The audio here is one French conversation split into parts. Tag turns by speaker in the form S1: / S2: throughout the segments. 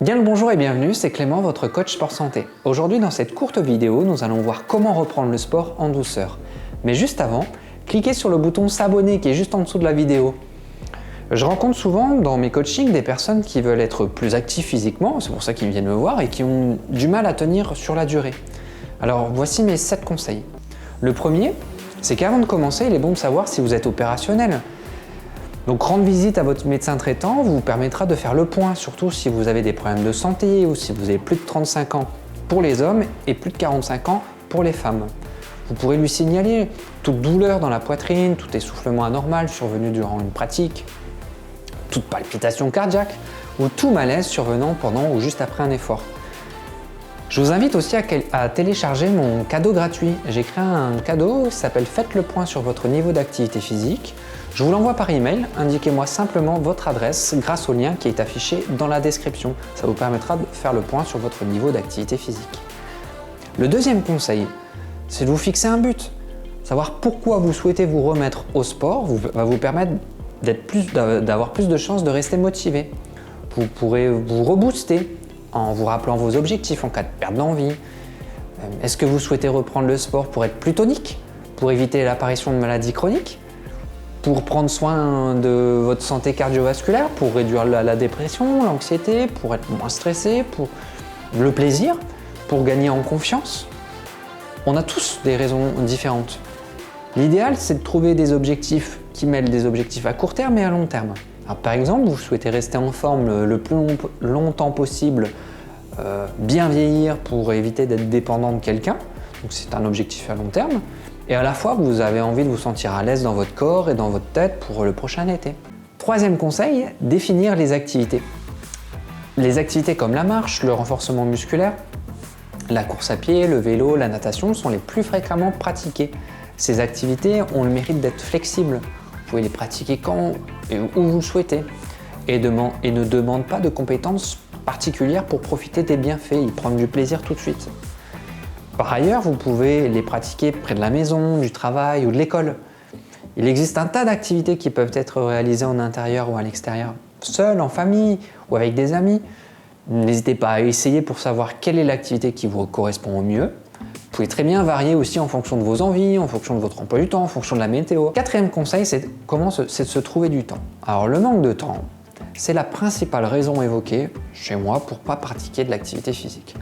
S1: Bien le bonjour et bienvenue, c'est Clément, votre coach sport santé. Aujourd'hui dans cette courte vidéo, nous allons voir comment reprendre le sport en douceur. Mais juste avant, cliquez sur le bouton s'abonner qui est juste en dessous de la vidéo. Je rencontre souvent dans mes coachings des personnes qui veulent être plus actives physiquement, c'est pour ça qu'ils viennent me voir, et qui ont du mal à tenir sur la durée. Alors voici mes 7 conseils. Le premier, c'est qu'avant de commencer, il est bon de savoir si vous êtes opérationnel. Donc rendre visite à votre médecin traitant vous permettra de faire le point, surtout si vous avez des problèmes de santé ou si vous avez plus de 35 ans pour les hommes et plus de 45 ans pour les femmes. Vous pourrez lui signaler toute douleur dans la poitrine, tout essoufflement anormal survenu durant une pratique, toute palpitation cardiaque ou tout malaise survenant pendant ou juste après un effort. Je vous invite aussi à télécharger mon cadeau gratuit. J'ai créé un cadeau qui s'appelle « Faites le point sur votre niveau d'activité physique ». Je vous l'envoie par email, indiquez-moi simplement votre adresse grâce au lien qui est affiché dans la description. Ça vous permettra de faire le point sur votre niveau d'activité physique. Le deuxième conseil, c'est de vous fixer un but. Savoir pourquoi vous souhaitez vous remettre au sport va vous permettre d'avoir plus de chances de rester motivé. Vous pourrez vous rebooster en vous rappelant vos objectifs en cas de perte d'envie. Est-ce que vous souhaitez reprendre le sport pour être plus tonique, pour éviter l'apparition de maladies chroniques, pour prendre soin de votre santé cardiovasculaire, pour réduire la dépression, l'anxiété, pour être moins stressé, pour le plaisir, pour gagner en confiance? On a tous des raisons différentes. L'idéal, c'est de trouver des objectifs qui mêlent des objectifs à court terme et à long terme. Alors, par exemple, vous souhaitez rester en forme le plus longtemps possible, bien vieillir pour éviter d'être dépendant de quelqu'un, donc c'est un objectif à long terme. Et à la fois, vous avez envie de vous sentir à l'aise dans votre corps et dans votre tête pour le prochain été. Troisième conseil, définir les activités. Les activités comme la marche, le renforcement musculaire, la course à pied, le vélo, la natation sont les plus fréquemment pratiquées. Ces activités ont le mérite d'être flexibles. Vous pouvez les pratiquer quand et où vous le souhaitez et ne demandent pas de compétences particulières pour profiter des bienfaits et prendre du plaisir tout de suite. Par ailleurs, vous pouvez les pratiquer près de la maison, du travail ou de l'école. Il existe un tas d'activités qui peuvent être réalisées en intérieur ou à l'extérieur, seul, en famille ou avec des amis. N'hésitez pas à essayer pour savoir quelle est l'activité qui vous correspond au mieux. Vous pouvez très bien varier aussi en fonction de vos envies, en fonction de votre emploi du temps, en fonction de la météo. Quatrième conseil, c'est de se trouver du temps. Alors le manque de temps, c'est la principale raison évoquée chez moi pour ne pas pratiquer de l'activité physique.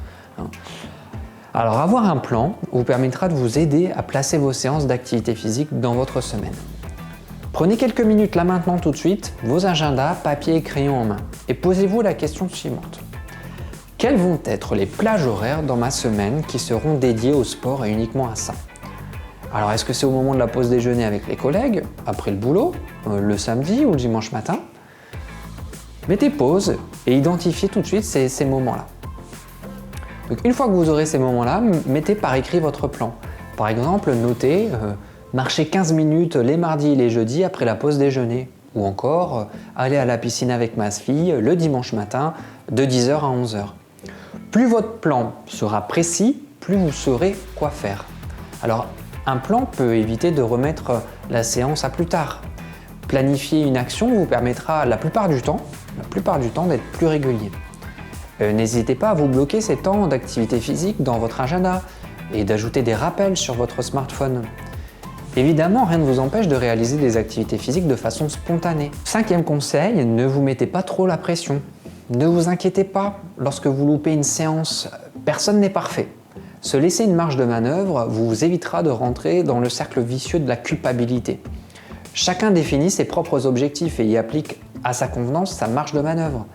S1: Alors avoir un plan vous permettra de vous aider à placer vos séances d'activité physique dans votre semaine. Prenez quelques minutes là maintenant tout de suite, vos agendas, papier et crayon en main et posez-vous la question suivante. Quelles vont être les plages horaires dans ma semaine qui seront dédiées au sport et uniquement à ça? Alors est-ce que c'est au moment de la pause déjeuner avec les collègues, après le boulot, le samedi ou le dimanche matin? Mettez pause et identifiez tout de suite ces moments-là. Donc, une fois que vous aurez ces moments-là, mettez par écrit votre plan. Par exemple, notez marcher 15 minutes les mardis et les jeudis après la pause déjeuner. Ou encore, aller à la piscine avec ma fille le dimanche matin de 10h à 11h. Plus votre plan sera précis, plus vous saurez quoi faire. Alors, un plan peut éviter de remettre la séance à plus tard. Planifier une action vous permettra la plupart du temps d'être plus régulier. N'hésitez pas à vous bloquer ces temps d'activité physique dans votre agenda et d'ajouter des rappels sur votre smartphone. Évidemment, rien ne vous empêche de réaliser des activités physiques de façon spontanée. Cinquième conseil, ne vous mettez pas trop la pression. Ne vous inquiétez pas lorsque vous loupez une séance, personne n'est parfait. Se laisser une marge de manœuvre vous évitera de rentrer dans le cercle vicieux de la culpabilité. Chacun définit ses propres objectifs et y applique à sa convenance sa marge de manœuvre.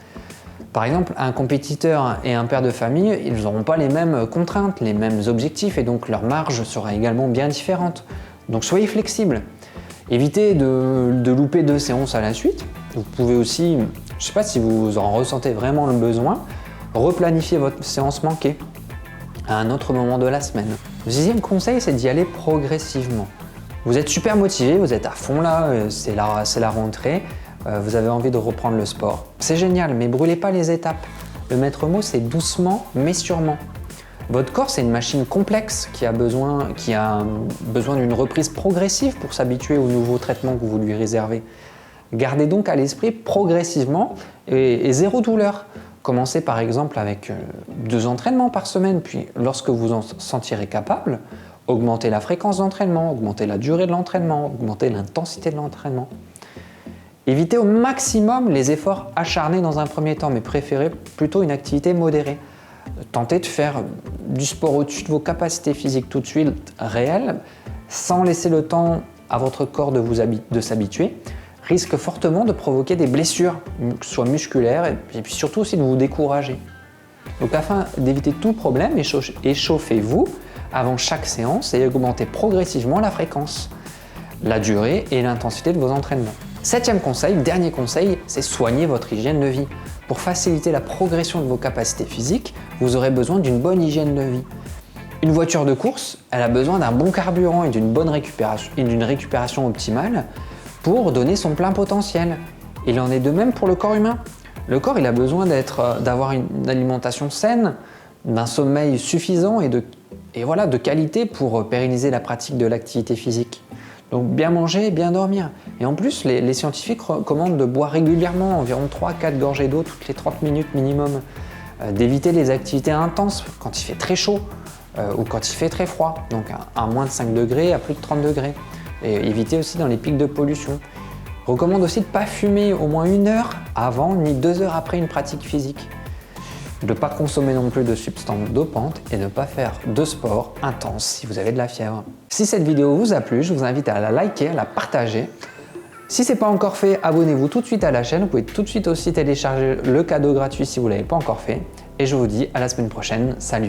S1: Par exemple, un compétiteur et un père de famille, ils n'auront pas les mêmes contraintes, les mêmes objectifs et donc leur marge sera également bien différente. Donc soyez flexible. Évitez de louper 2 séances à la suite. Vous pouvez aussi, je ne sais pas si vous en ressentez vraiment le besoin, replanifier votre séance manquée à un autre moment de la semaine. Le 6e conseil, c'est d'y aller progressivement. Vous êtes super motivé, vous êtes à fond là, c'est la rentrée. Vous avez envie de reprendre le sport. C'est génial, mais brûlez pas les étapes. Le maître mot, c'est doucement mais sûrement. Votre corps, c'est une machine complexe qui a besoin d'une reprise progressive pour s'habituer aux nouveaux traitements que vous lui réservez. Gardez donc à l'esprit progressivement et zéro douleur. Commencez par exemple avec 2 entraînements par semaine, puis lorsque vous en sentirez capable, augmentez la fréquence d'entraînement, augmentez la durée de l'entraînement, augmentez l'intensité de l'entraînement. Évitez au maximum les efforts acharnés dans un premier temps, mais préférez plutôt une activité modérée. Tentez de faire du sport au-dessus de vos capacités physiques tout de suite réelles, sans laisser le temps à votre corps de s'habituer, risque fortement de provoquer des blessures, que ce soit musculaires et puis surtout aussi de vous décourager. Donc afin d'éviter tout problème, échauffez-vous avant chaque séance et augmentez progressivement la fréquence, la durée et l'intensité de vos entraînements. 7e conseil, dernier conseil, c'est soigner votre hygiène de vie. Pour faciliter la progression de vos capacités physiques, vous aurez besoin d'une bonne hygiène de vie. Une voiture de course, elle a besoin d'un bon carburant et d'une bonne récupération optimale pour donner son plein potentiel. Il en est de même pour le corps humain. Le corps, il a besoin d'avoir une alimentation saine, d'un sommeil suffisant et de qualité pour pérenniser la pratique de l'activité physique. Donc bien manger, bien dormir. Et en plus, les scientifiques recommandent de boire régulièrement, environ 3-4 gorgées d'eau toutes les 30 minutes minimum, d'éviter les activités intenses quand il fait très chaud ou quand il fait très froid, donc à moins de 5 degrés, à plus de 30 degrés. Et éviter aussi dans les pics de pollution. Recommande aussi de ne pas fumer au moins 1 heure avant ni 2 heures après une pratique physique. De ne pas consommer non plus de substances dopantes et de ne pas faire de sport intense si vous avez de la fièvre. Si cette vidéo vous a plu, je vous invite à la liker, à la partager. Si ce n'est pas encore fait, abonnez-vous tout de suite à la chaîne. Vous pouvez tout de suite aussi télécharger le cadeau gratuit si vous ne l'avez pas encore fait. Et je vous dis à la semaine prochaine. Salut!